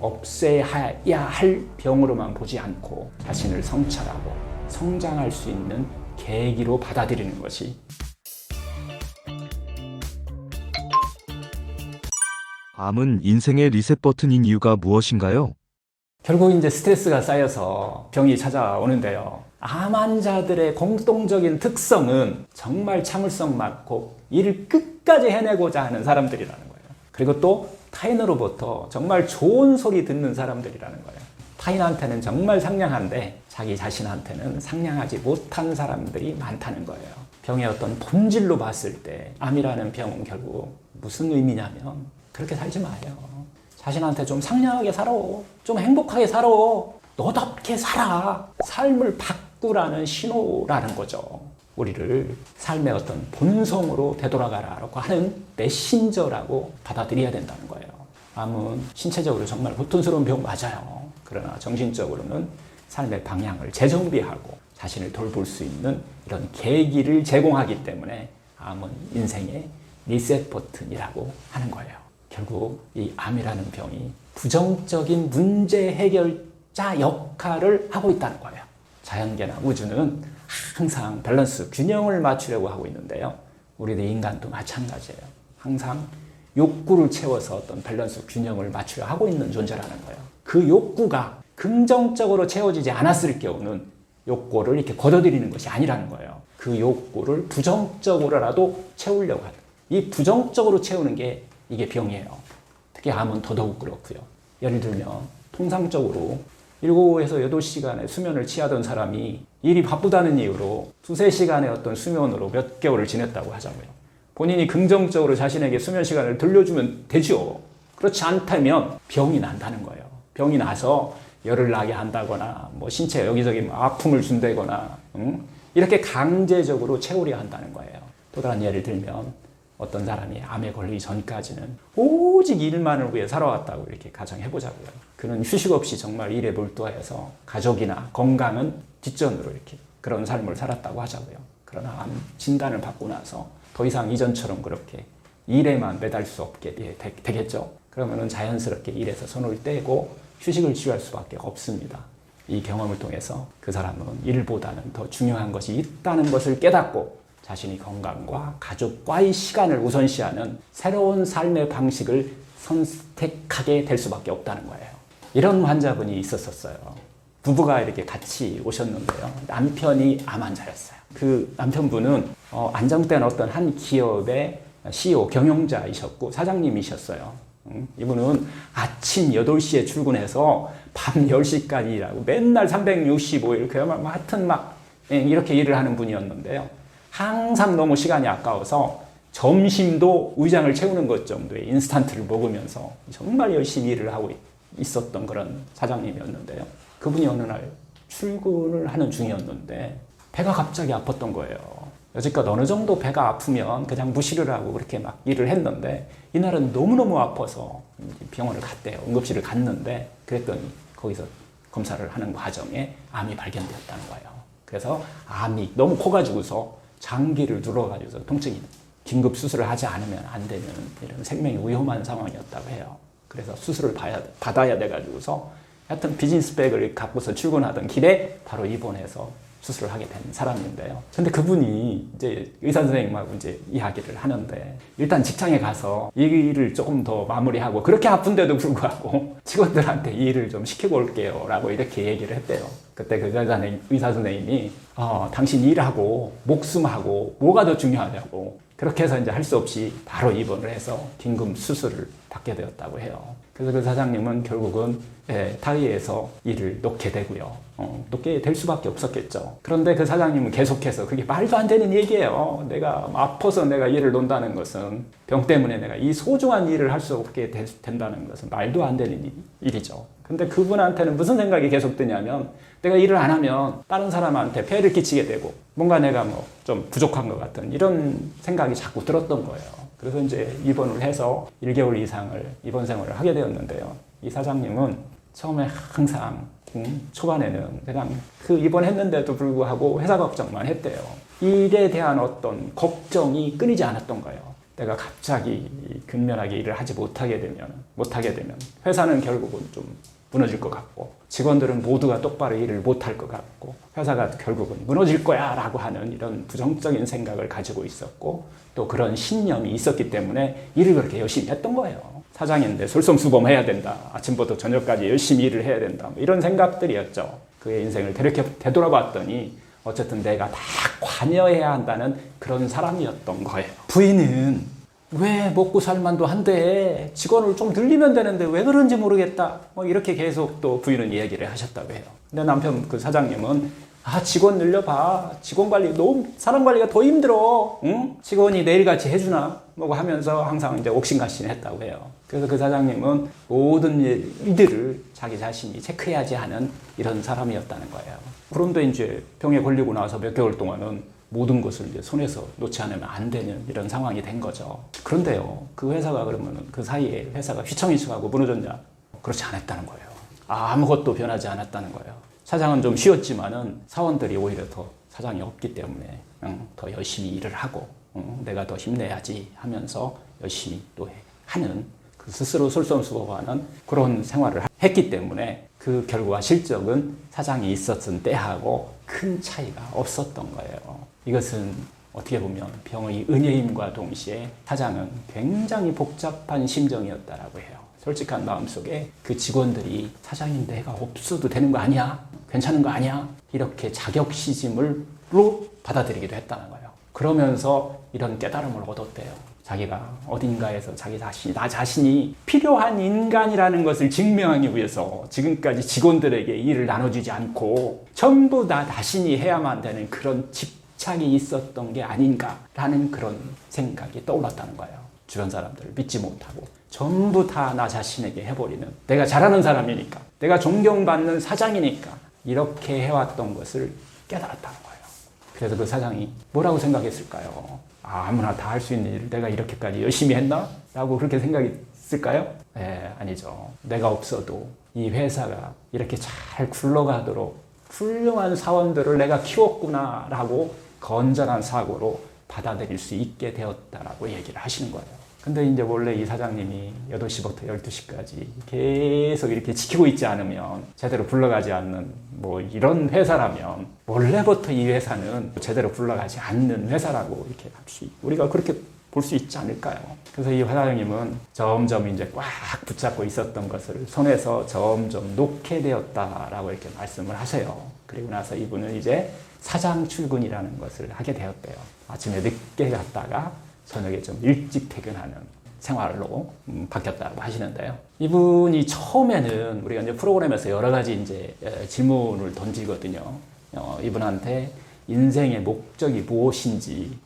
없애야 할 병으로만 보지 않고 자신을 성찰하고 성장할 수 있는 계기로 받아들이는 것이 암은 인생의 리셋 버튼인 이유가 무엇인가요? 결국 이제 스트레스가 쌓여서 병이 찾아오는데요. 암 환자들의 공통적인 특성은 정말 참을성 많고 일을 끝까지 해내고자 하는 사람들이라는 거예요. 그리고 또 타인으로부터 정말 좋은 소리 듣는 사람들이라는 거예요. 타인한테는 정말 상냥한데 자기 자신한테는 상냥하지 못한 사람들이 많다는 거예요. 병의 어떤 본질로 봤을 때 암이라는 병은 결국 무슨 의미냐면 그렇게 살지 마요. 자신한테 좀 상냥하게 살아. 좀 행복하게 살아. 너답게 살아. 삶을 바꾸라는 신호라는 거죠. 우리를 삶의 어떤 본성으로 되돌아가라고 하는 메신저라고 받아들여야 된다는 거예요. 암은 신체적으로 정말 고통스러운 병 맞아요. 그러나 정신적으로는 삶의 방향을 재정비하고 자신을 돌볼 수 있는 이런 계기를 제공하기 때문에 암은 인생의 리셋 버튼이라고 하는 거예요. 결국 이 암이라는 병이 부정적인 문제 해결자 역할을 하고 있다는 거예요. 자연계나 우주는 항상 밸런스, 균형을 맞추려고 하고 있는데요. 우리들 인간도 마찬가지예요. 항상 욕구를 채워서 어떤 밸런스, 균형을 맞추려 하고 있는 존재라는 거예요. 그 욕구가 긍정적으로 채워지지 않았을 경우는 욕구를 이렇게 걷어들이는 것이 아니라는 거예요. 그 욕구를 부정적으로라도 채우려고 하는. 이 부정적으로 채우는 게 이게 병이에요. 특히 암은 더더욱 그렇고요. 예를 들면 통상적으로 7에서 8시간의 수면을 취하던 사람이 일이 바쁘다는 이유로 2-3시간의 어떤 수면으로 몇 개월을 지냈다고 하자고요. 본인이 긍정적으로 자신에게 수면 시간을 돌려주면 되죠. 그렇지 않다면 병이 난다는 거예요. 병이 나서 열을 나게 한다거나 뭐 신체에 여기저기 아픔을 준다거나 이렇게 강제적으로 채우려 한다는 거예요. 또 다른 예를 들면 어떤 사람이 암에 걸리기 전까지는 오직 일만을 위해 살아왔다고 이렇게 가정해보자고요. 그는 휴식 없이 정말 일에 몰두하여서 가족이나 건강은 뒷전으로 이렇게 그런 삶을 살았다고 하자고요. 그러나 암 진단을 받고 나서 더 이상 이전처럼 그렇게 일에만 매달 수 없게 되겠죠. 그러면은 자연스럽게 일에서 손을 떼고 휴식을 취할 수밖에 없습니다. 이 경험을 통해서 그 사람은 일보다는 더 중요한 것이 있다는 것을 깨닫고 자신이 건강과 가족과의 시간을 우선시하는 새로운 삶의 방식을 선택하게 될 수밖에 없다는 거예요. 이런 환자분이 있었어요. 부부가 이렇게 같이 오셨는데요. 남편이 암 환자였어요. 그 남편분은 안정된 어떤 한 기업의 CEO, 경영자이셨고 사장님이셨어요. 이분은 아침 8시에 출근해서 밤 10시까지 일하고 맨날 365일 그야말로 하여튼 막 이렇게 일을 하는 분이었는데요. 항상 너무 시간이 아까워서 점심도 위장을 채우는 것 정도의 인스턴트를 먹으면서 정말 열심히 일을 하고 있었던 그런 사장님이었는데요. 그분이 어느 날 출근을 하는 중이었는데 배가 갑자기 아팠던 거예요. 여지껏 어느 정도 배가 아프면 그냥 무시를 하고 그렇게 막 일을 했는데 이날은 너무너무 아파서 병원을 갔대요. 응급실을 갔는데 그랬더니 거기서 검사를 하는 과정에 암이 발견되었다는 거예요. 그래서 암이 너무 커가지고서 장기를 눌러가지고서 통증이 긴급 수술을 하지 않으면 안 되는 이런 생명이 위험한 상황이었다고 해요. 그래서 수술을 받아야 돼가지고서 하여튼 비즈니스백을 갖고서 출근하던 길에 바로 입원해서 수술을 하게 된 사람인데요. 근데 그분이 이제 의사 선생님하고 이제 이야기를 하는데 일단 직장에 가서 이 일을 조금 더 마무리하고 그렇게 아픈데도 불구하고 직원들한테 이 일을 좀 시키고 올게요 라고 이렇게 얘기를 했대요. 그때 그 의사 선생님이 당신 일하고 목숨하고 뭐가 더 중요하냐고 그렇게 해서 이제 할 수 없이 바로 입원을 해서 긴급 수술을 받게 되었다고 해요. 그래서 그 사장님은 결국은 타이에서 일을 놓게 되고요. 놓게 될 수밖에 없었겠죠. 그런데 그 사장님은 계속해서 그게 말도 안 되는 얘기예요. 내가 아파서 내가 일을 놓는다는 것은 병 때문에 내가 이 소중한 일을 할 수 없게 된다는 것은 말도 안 되는 일이죠. 근데 그분한테는 무슨 생각이 계속 드냐면 내가 일을 안 하면 다른 사람한테 폐해를 끼치게 되고 뭔가 내가 뭐 좀 부족한 것 같은 이런 생각이 자꾸 들었던 거예요. 그래서 이제 입원을 해서 1개월 이상을 입원 생활을 하게 되었는데요. 이 사장님은 처음에 항상 초반에는 그냥 그 입원했는데도 불구하고 회사 걱정만 했대요. 일에 대한 어떤 걱정이 끊이지 않았던 거예요. 내가 갑자기 근면하게 일을 하지 못하게 되면 회사는 결국은 좀 무너질 것 같고 직원들은 모두가 똑바로 일을 못할 것 같고 회사가 결국은 무너질 거야 라고 하는 이런 부정적인 생각을 가지고 있었고 또 그런 신념이 있었기 때문에 일을 그렇게 열심히 했던 거예요. 사장인데 솔선수범해야 된다. 아침부터 저녁까지 열심히 일을 해야 된다. 뭐 이런 생각들이었죠. 그의 인생을 되돌아봤더니 어쨌든 내가 다 관여해야 한다는 그런 사람이었던 거예요. 부인은 왜 먹고 살만도 한데 직원을 좀 늘리면 되는데 왜 그런지 모르겠다. 뭐 이렇게 계속 또 부인은 이야기를 하셨다고 해요. 근데 남편 그 사장님은 직원 늘려봐. 직원 관리 너무 사람 관리가 더 힘들어. 응? 직원이 내일같이 해주나? 뭐 하면서 항상 이제 옥신각신했다고 해요. 그래서 그 사장님은 모든 일들을 자기 자신이 체크해야지 하는 이런 사람이었다는 거예요. 그런데 이제 병에 걸리고 나서 몇 개월 동안은 모든 것을 이제 손에서 놓지 않으면 안 되는 이런 상황이 된 거죠. 그런데요, 그 회사가 그러면 그 사이에 회사가 휘청휘청하고 무너졌냐? 그렇지 않았다는 거예요. 아무것도 변하지 않았다는 거예요. 사장은 좀 쉬었지만은 사원들이 오히려 더 사장이 없기 때문에 더 열심히 일을 하고 내가 더 힘내야지 하면서 열심히 또 하는 그 스스로 솔선수범하는 그런 생활을 했기 때문에 그 결과 실적은 사장이 있었던 때하고 큰 차이가 없었던 거예요. 이것은 어떻게 보면 병의 은혜임과 동시에 사장은 굉장히 복잡한 심정이었다라고 해요. 솔직한 마음속에 그 직원들이 사장인 내가 없어도 되는 거 아니야? 괜찮은 거 아니야? 이렇게 자격시심으로 받아들이기도 했다는 거예요. 그러면서 이런 깨달음을 얻었대요. 자기가 어딘가에서 나 자신이 필요한 인간이라는 것을 증명하기 위해서 지금까지 직원들에게 일을 나눠주지 않고 전부 나 자신이 해야만 되는 그런 집착이 있었던 게 아닌가라는 그런 생각이 떠올랐다는 거예요. 주변 사람들을 믿지 못하고 전부 다 나 자신에게 해버리는, 내가 잘하는 사람이니까, 내가 존경받는 사장이니까 이렇게 해왔던 것을 깨달았다는 거예요. 그래서 그 사장이 뭐라고 생각했을까요? 아무나 다 할 수 있는 일을 내가 이렇게까지 열심히 했나? 라고 그렇게 생각했을까요? 네, 아니죠. 내가 없어도 이 회사가 이렇게 잘 굴러가도록 훌륭한 사원들을 내가 키웠구나 라고 건전한 사고로 받아들일 수 있게 되었다라고 얘기를 하시는 거예요. 근데 이제 원래 이 사장님이 8시부터 12시까지 계속 이렇게 지키고 있지 않으면 제대로 굴러가지 않는 뭐 이런 회사라면 원래부터 이 회사는 제대로 굴러가지 않는 회사라고 이렇게 우리가 그렇게 볼 수 있지 않을까요? 그래서 이 사장님은 점점 이제 꽉 붙잡고 있었던 것을 손에서 점점 놓게 되었다라고 이렇게 말씀을 하세요. 그리고 나서 이분은 이제 사장 출근이라는 것을 하게 되었대요. 아침에 늦게 갔다가 저녁에 좀 일찍 퇴근하는 생활로 바뀌었다고 하시는데요. 이분이 처음에는 우리가 이제 프로그램에서 여러 가지 이제 질문을 던지거든요. 이분한테 인생의 목적이 무엇인지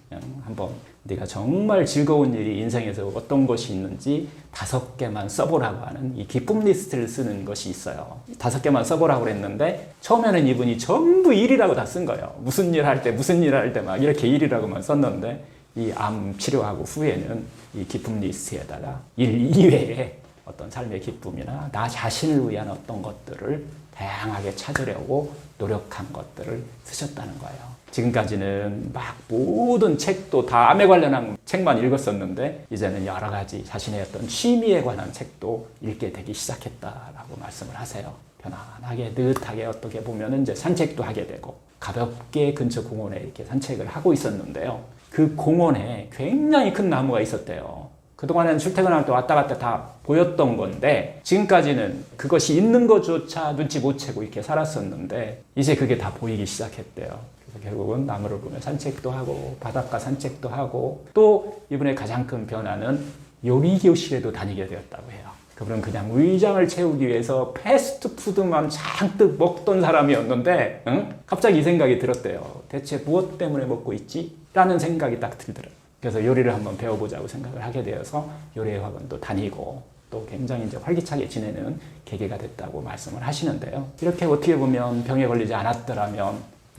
한번 네가 정말 즐거운 일이 인생에서 어떤 것이 있는지 5개만 써보라고 하는 이 기쁨 리스트를 쓰는 것이 있어요. 5개만 써보라고 그랬는데 처음에는 이분이 전부 일이라고 다 쓴 거예요. 무슨 일 할 때 막 이렇게 일이라고만 썼는데 이 암 치료하고 후에는 이 기쁨 리스트에다가 일 이외에 어떤 삶의 기쁨이나 나 자신을 위한 어떤 것들을 다양하게 찾으려고 노력한 것들을 쓰셨다는 거예요. 지금까지는 막 모든 책도 다 암에 관련한 책만 읽었었는데 이제는 여러 가지 자신의 어떤 취미에 관한 책도 읽게 되기 시작했다라고 말씀을 하세요. 편안하게 느긋하게 어떻게 보면 이제 산책도 하게 되고 가볍게 근처 공원에 이렇게 산책을 하고 있었는데요. 그 공원에 굉장히 큰 나무가 있었대요. 그동안에는 출퇴근할 때 왔다 갔다 다 보였던 건데 지금까지는 그것이 있는 것조차 눈치 못 채고 이렇게 살았었는데 이제 그게 다 보이기 시작했대요. 그래서 결국은 나무를 보며 산책도 하고 바닷가 산책도 하고 또 이번에 가장 큰 변화는 요리교실에도 다니게 되었다고 해요. 그분은 그냥 위장을 채우기 위해서 패스트푸드만 잔뜩 먹던 사람이었는데 갑자기 이 생각이 들었대요. 대체 무엇 때문에 먹고 있지? 라는 생각이 딱 들더라고요. 그래서 요리를 한번 배워보자고 생각을 하게 되어서 요리 학원도 다니고 또 굉장히 이제 활기차게 지내는 계기가 됐다고 말씀을 하시는데요. 이렇게 어떻게 보면 병에 걸리지 않았더라면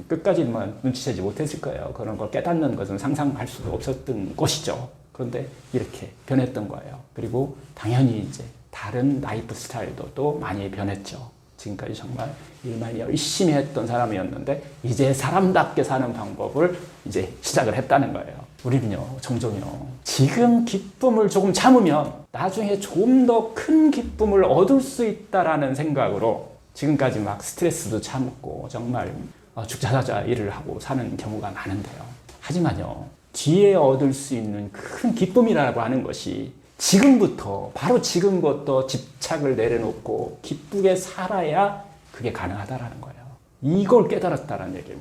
끝까지만 눈치채지 못했을 거예요. 그런 걸 깨닫는 것은 상상할 수도 없었던 것이죠. 그런데 이렇게 변했던 거예요. 그리고 당연히 이제 다른 라이프 스타일도 또 많이 변했죠. 지금까지 정말 일만 열심히 했던 사람이었는데 이제 사람답게 사는 방법을 이제 시작을 했다는 거예요. 우리는요, 종종요, 지금 기쁨을 조금 참으면 나중에 좀 더 큰 기쁨을 얻을 수 있다라는 생각으로 지금까지 막 스트레스도 참고 정말 죽자사자 일을 하고 사는 경우가 많은데요. 하지만요, 뒤에 얻을 수 있는 큰 기쁨이라고 하는 것이 지금부터, 바로 지금부터 집착을 내려놓고 기쁘게 살아야 그게 가능하다라는 거예요. 이걸 깨달았다라는 얘기를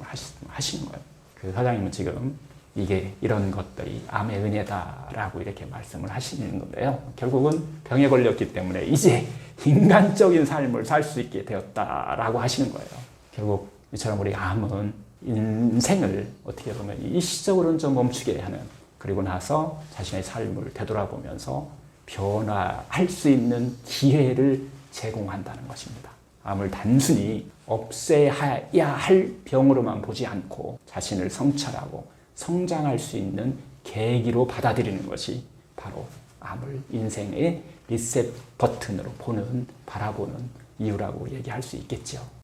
하시는 거예요. 그 사장님은 지금 이게 이런 것들이 암의 은혜다라고 이렇게 말씀을 하시는 건데요. 결국은 병에 걸렸기 때문에 이제 인간적인 삶을 살 수 있게 되었다라고 하시는 거예요. 결국 이처럼 우리 암은 인생을 어떻게 보면 일시적으로는 좀 멈추게 하는, 그리고 나서 자신의 삶을 되돌아보면서 변화할 수 있는 기회를 제공한다는 것입니다. 암을 단순히 없애야 할 병으로만 보지 않고 자신을 성찰하고 성장할 수 있는 계기로 받아들이는 것이 바로 암을 인생의 리셋 버튼으로 바라보는 이유라고 얘기할 수 있겠죠.